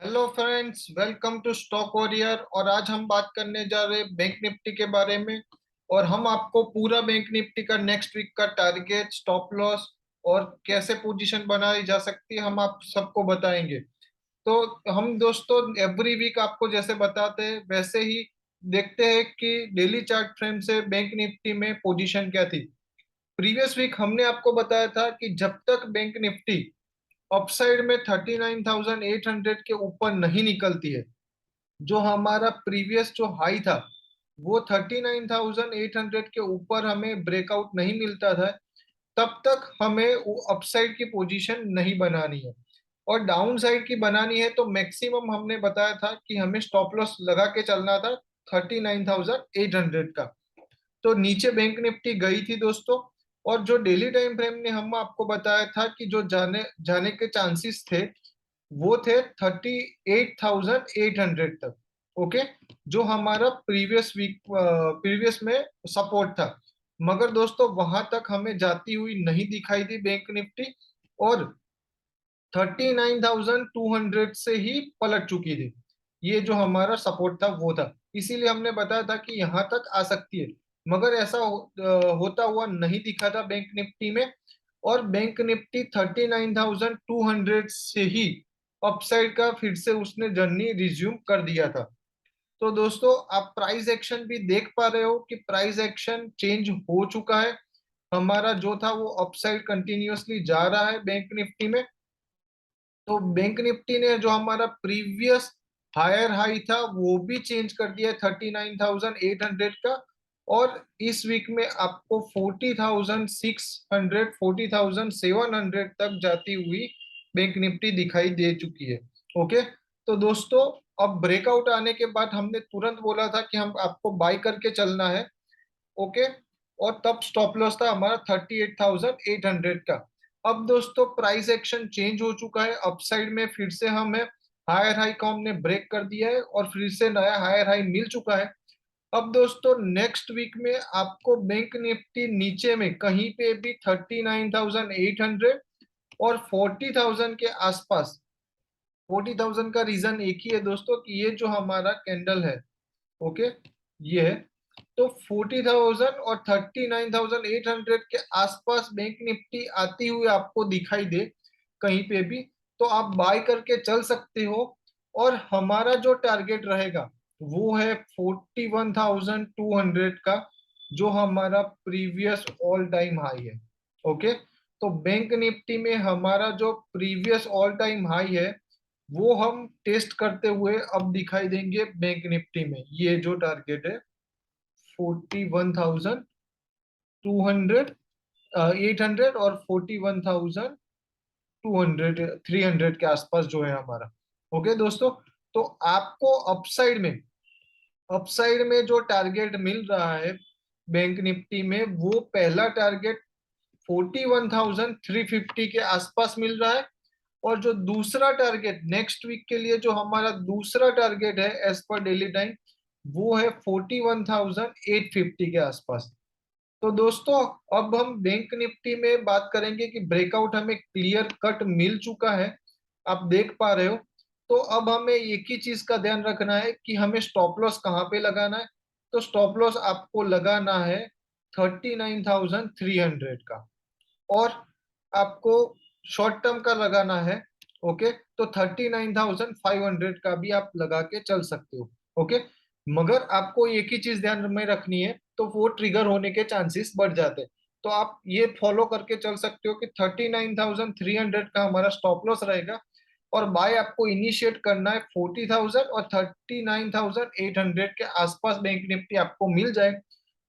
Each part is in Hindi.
Hello friends, welcome to Stock Warrior. और आज हम बात करने जा रहे हैं बैंक निफ्टी के बारे में। और हम आपको पूरा बैंक निफ्टी का नेक्स्ट वीक का टारगेट, स्टॉप लॉस और कैसे पोजीशन बनाई जा सकती है हम आप सबको बताएंगे। तो हम दोस्तों एवरी वीक आपको जैसे बताते हैं वैसे ही देखते हैं कि डेली चार्ट फ्रेम से बैंक निफ्टी में पोजीशन क्या थी। प्रीवियस वीक हमने आपको बताया था कि जब तक बैंक निफ्टी अपसाइड में 39,800 के ऊपर नहीं निकलती है, जो हमारा प्रीवियस जो हाई था वो 39,800 के ऊपर हमें ब्रेकआउट नहीं मिलता था, तब तक हमें अपसाइड की पोजीशन नहीं बनानी है। और डाउन साइड की बनानी है तो मैक्सिमम हमने बताया था कि हमें स्टॉप लॉस लगा के चलना था 39,800 का। तो नीचे बैंक निफ्टी गई थी दोस्तों। और जो डेली टाइम फ्रेम ने हम आपको बताया था कि जो जाने जाने के चांसेस थे वो थे 38,800 तक। ओके, जो हमारा प्रीवियस में सपोर्ट था। मगर दोस्तों वहां तक हमें जाती हुई नहीं दिखाई दी बैंक निफ्टी, और 39,200 से ही पलट चुकी थी। ये जो हमारा सपोर्ट था वो था, इसीलिए हमने बताया था कि यहाँ तक आ सकती है। मगर ऐसा होता हुआ नहीं दिखा था बैंक निफ्टी में। और बैंक निफ्टी 39,200 से ही अपसाइड का फिर से उसने जर्नी रिज्यूम कर दिया था। तो दोस्तों आप प्राइस एक्शन भी देख पा रहे हो कि प्राइस एक्शन चेंज हो चुका है। हमारा जो था वो अपसाइड कंटिन्यूअसली जा रहा है बैंक निफ्टी में। तो बैंक निफ्टी ने जो हमारा प्रीवियस हायर हाई था वो भी चेंज कर दिया है 39,800 का। और इस वीक में आपको 40,600 40,700 तक जाती हुई बैंक निफ्टी दिखाई दे चुकी है। ओके, तो दोस्तों अब ब्रेकआउट आने के बाद हमने तुरंत बोला था कि हम आपको बाय करके चलना है। ओके, और तब स्टॉप लॉस था हमारा 38,800 का। अब दोस्तों प्राइस एक्शन चेंज हो चुका है, अपसाइड में फिर से हमें हायर हाई को हमने ब्रेक कर दिया है और फिर से नया हायर हाई मिल चुका है। अब दोस्तों नेक्स्ट वीक में आपको बैंक निफ्टी नीचे में कहीं पे भी 39,800 और 40,000 के आसपास। 40,000 का रीजन एक ही है दोस्तों कि ये जो हमारा कैंडल है, ओके, ये है। तो 40,000 और 39,800 के आसपास बैंक निफ्टी आती हुई आपको दिखाई दे कहीं पे भी, तो आप बाय करके चल सकते हो। और हमारा जो टारगेट रहेगा वो है 41,200 का, जो हमारा प्रीवियस ऑल टाइम हाई है। ओके, तो बैंक निफ्टी में हमारा जो प्रीवियस ऑल टाइम हाई है वो हम टेस्ट करते हुए अब दिखाई देंगे बैंक निफ्टी में। ये जो टारगेट है 41,200, 800 और 41,200 300 के आसपास जो है हमारा। ओके दोस्तों, तो आपको अपसाइड में जो टारगेट मिल रहा है बैंक निफ्टी में, वो पहला टारगेट 41,350 के आसपास मिल रहा है। और जो दूसरा टारगेट नेक्स्ट वीक के लिए जो हमारा दूसरा टारगेट है एज पर डेली टाइम, वो है 41,850 के आसपास। तो दोस्तों अब हम बैंक निफ्टी में बात करेंगे कि ब्रेकआउट हमें क्लियर कट मिल चुका है, आप देख पा रहे हो। तो अब हमें एक ही चीज का ध्यान रखना है कि हमें स्टॉप लॉस कहाँ पे लगाना है। तो स्टॉप लॉस आपको लगाना है 39,300 का। और आपको शॉर्ट टर्म का लगाना है, ओके, तो 39,500 का भी आप लगा के चल सकते हो। ओके, मगर आपको एक ही चीज ध्यान में रखनी है, तो वो ट्रिगर होने के चांसेस बढ़ जाते हैं। तो आप ये फॉलो करके चल सकते हो कि 39,300 का हमारा स्टॉप लॉस रहेगा। और बाय आपको इनिशिएट करना है 40,000 और 39,800 के आसपास बैंक निफ्टी आपको मिल जाए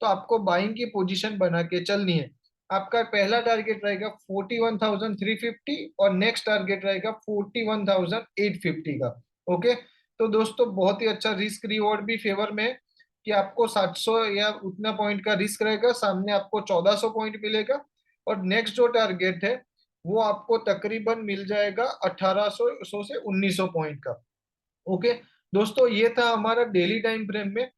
तो आपको बाइंग की पोजीशन बना के चलनी है। आपका पहला टारगेट रहेगा 41,350 और नेक्स्ट टारगेट रहेगा 41,850 का। ओके, तो दोस्तों बहुत ही अच्छा रिस्क रिवॉर्ड भी फेवर में है कि आपको 700 या उतना पॉइंट का रिस्क रहेगा, सामने आपको 1,400 पॉइंट मिलेगा। और नेक्स्ट जो टारगेट है वो आपको तकरीबन मिल जाएगा 1,800 से 1,900 पॉइंट का। ओके दोस्तों, ये था हमारा डेली टाइम फ्रेम में।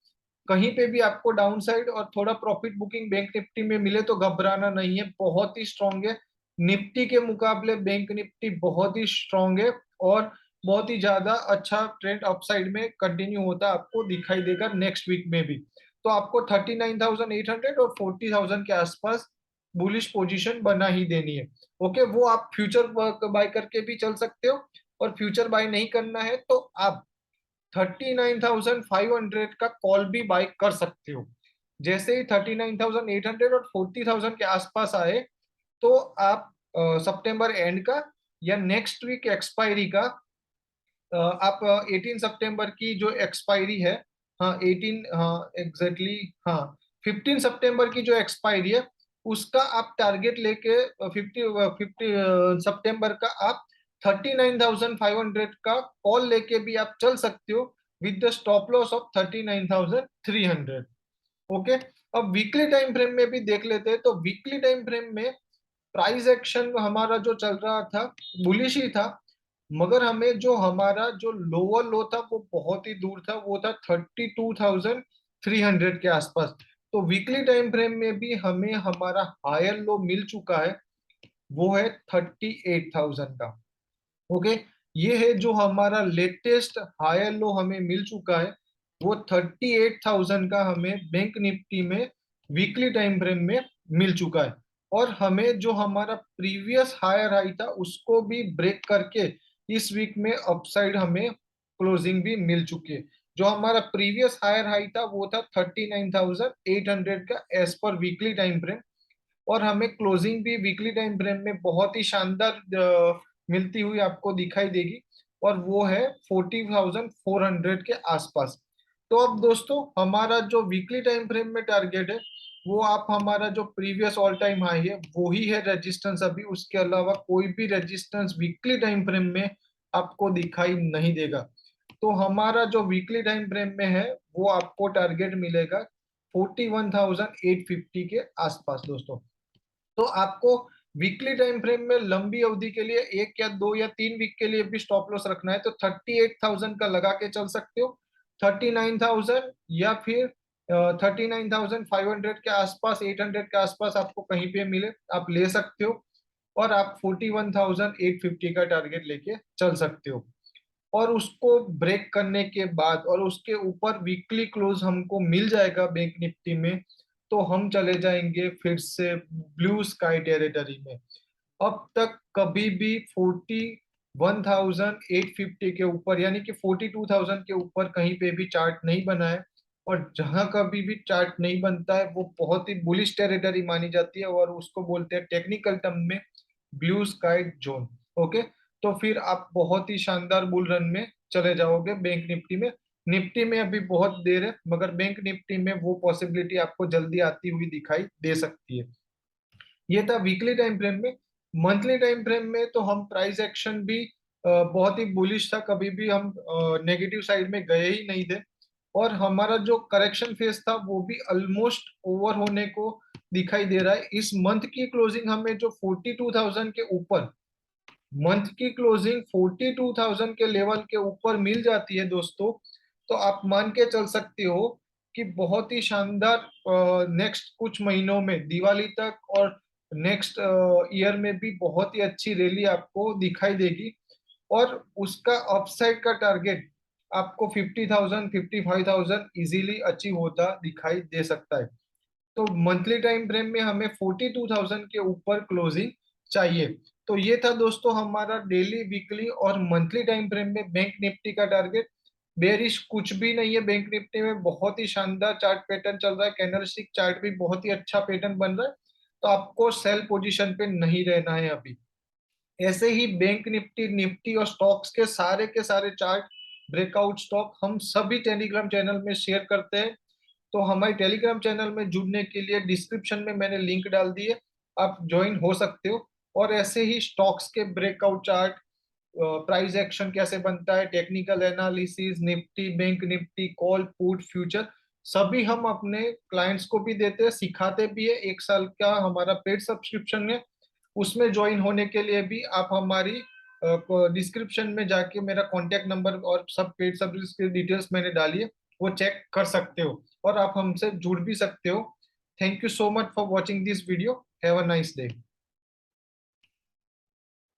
कहीं पे भी आपको डाउन साइड और थोड़ा प्रॉफिट बुकिंग बैंक निफ्टी में मिले तो घबराना नहीं है, बहुत ही स्ट्रांग है। निफ्टी के मुकाबले बैंक निफ्टी बहुत ही स्ट्रांग है। और बहुत ही ज्यादा अच्छा ट्रेंड अपसाइड में कंटिन्यू होता आपको दिखाई देगा नेक्स्ट वीक में भी। तो आपको 39,800 और 40,000 के आसपास बुलिश पोजीशन बना ही देनी है। ओके, वो आप फ्यूचर बाय करके भी चल सकते हो, और फ्यूचर बाय नहीं करना है तो आप 39,500 का कॉल भी बाय कर सकते हो। जैसे ही 39,800 और 40,000 के आसपास आए, तो आप सितंबर एंड का या नेक्स्ट वीक एक्सपायरी का, आप 18 सितंबर की जो एक्सपायरी है, हाँ 18, हाँ एग्जैक्टली, हाँ 15 सितंबर की जो एक्सपायरी है उसका आप टारगेट लेके 50 सितंबर का आप 39,500 का कॉल लेके भी आप चल सकते हो with the stop loss of 39,300। Okay, अब वीकली टाइम फ्रेम में भी देख लेते हैं। तो वीकली टाइम फ्रेम में प्राइस एक्शन हमारा जो चल रहा था बुलिश ही था, मगर हमें जो हमारा जो लोअर लो था वो बहुत ही दूर था, वो था 32,300 के आसपास। तो वीकली टाइम फ्रेम में भी हमें हमारा हायर लो मिल चुका है, वो है 38,000 का। ओके, ये है जो हमारा लेटेस्ट हायर लो हमें मिल चुका है, वो 38,000 का हमें बैंक निफ्टी में वीकली टाइम फ्रेम में मिल चुका है। और हमें जो हमारा प्रीवियस हायर हाई था उसको भी ब्रेक करके इस वीक में अपसाइड हमें क्लोजिंग भी मिल चुकी है। जो हमारा प्रीवियस हायर हाई था वो था 39,800 का as per weekly time frame, और हमें क्लोजिंग भी वीकली टाइम फ्रेम में बहुत ही शानदार मिलती हुई आपको दिखाई देगी, और वो है 40,400 के आसपास। तो अब दोस्तों हमारा जो वीकली टाइम फ्रेम में टारगेट है, वो आप हमारा जो प्रीवियस ऑल टाइम हाई है वो ही है रेजिस्टेंस अभी, उसके अलावा कोई भी रेजिस्टेंस वीकली टाइम फ्रेम में आपको दिखाई नहीं देगा। तो हमारा जो वीकली टाइम फ्रेम में है वो आपको टारगेट मिलेगा 41,850 के आसपास दोस्तों। तो आपको वीकली टाइम फ्रेम में लंबी अवधि के लिए 1 या 2 या 3 वीक के लिए भी स्टॉप लॉस रखना है तो 38,000 का लगा के चल सकते हो। 39,000 या फिर 39,500 के आसपास, 800 के आसपास आपको कहीं पे मिले आप ले सकते हो, और आप 41,850 का टारगेट लेके चल सकते हो। और उसको ब्रेक करने के बाद और उसके ऊपर वीकली क्लोज हमको मिल जाएगा बैंक निफ्टी में, तो हम चले जाएंगे फिर से ब्लू स्काई टेरिटरी में। अब तक कभी भी 41,850 के ऊपर यानी कि 42,000 के ऊपर कहीं पे भी चार्ट नहीं बना है, और जहां कभी भी चार्ट नहीं बनता है वो बहुत ही बुलिश टेरिटरी मानी जाती है, और उसको बोलते हैं टेक्निकल टर्म में ब्लू स्काई जोन। ओके, तो फिर आप बहुत ही शानदार बुल रन में चले जाओगे बैंक निफ्टी में। निफ्टी में अभी बहुत देर है, मगर बैंक निफ्टी में वो पॉसिबिलिटी आपको जल्दी आती हुई दिखाई दे सकती है। ये था वीकली टाइम फ्रेम में। मंथली टाइम फ्रेम में तो हम प्राइस एक्शन भी बहुत ही बुलिश था, कभी भी हम नेगेटिव साइड में गए ही नहीं थे, और हमारा जो करेक्शन फेज था वो भी ऑलमोस्ट ओवर होने को दिखाई दे रहा है। इस मंथ की क्लोजिंग हमें जो 42,000 के ऊपर, मंथ की क्लोजिंग 42,000 के लेवल के ऊपर मिल जाती है दोस्तों, तो आप मान के चल सकते हो कि बहुत ही शानदार नेक्स्ट कुछ महीनों में दिवाली तक और नेक्स्ट ईयर में भी बहुत ही अच्छी रैली आपको दिखाई देगी, और उसका अपसाइड का टारगेट आपको 50,000 55,000 इजीली अचीव होता दिखाई दे सकता है। तो मंथली टाइम फ्रेम में हमें 42,000 के ऊपर क्लोजिंग चाहिए। तो ये था दोस्तों हमारा डेली, वीकली और मंथली टाइम फ्रेम में बैंक निफ्टी का टारगेट। बेरिश कुछ भी नहीं है बैंक निफ्टी में, बहुत ही शानदार चार्ट पैटर्न चल रहा है, कैंडलस्टिक चार्ट भी बहुत ही अच्छा पैटर्न बन रहा है, तो आपको सेल पोजीशन पे नहीं रहना है अभी। ऐसे ही बैंक निफ्टी, निफ्टी और स्टॉक्स के सारे चार्ट, ब्रेकआउट स्टॉक हम सभी टेलीग्राम चैनल में शेयर करते हैं। तो हमारे टेलीग्राम चैनल में जुड़ने के लिए डिस्क्रिप्शन में मैंने लिंक डाल दी है, आप ज्वाइन हो सकते हो। और ऐसे ही स्टॉक्स के ब्रेकआउट चार्ट, प्राइस एक्शन कैसे बनता है, technical analysis, Nifty, bank Nifty, call, put, future, सभी हम अपने क्लाइंट्स को भी देते हैं, सिखाते भी है। 1 साल का हमारा पेड सब्सक्रिप्शन है, उसमें ज्वाइन होने के लिए भी आप हमारी डिस्क्रिप्शन में जाके मेरा कॉन्टेक्ट नंबर और सब पेड सर्विस की डिटेल्स मैंने डाली है, वो चेक कर सकते हो, और आप हमसे जुड़ भी सकते हो। Thank you so much for watching this video. Have a nice day.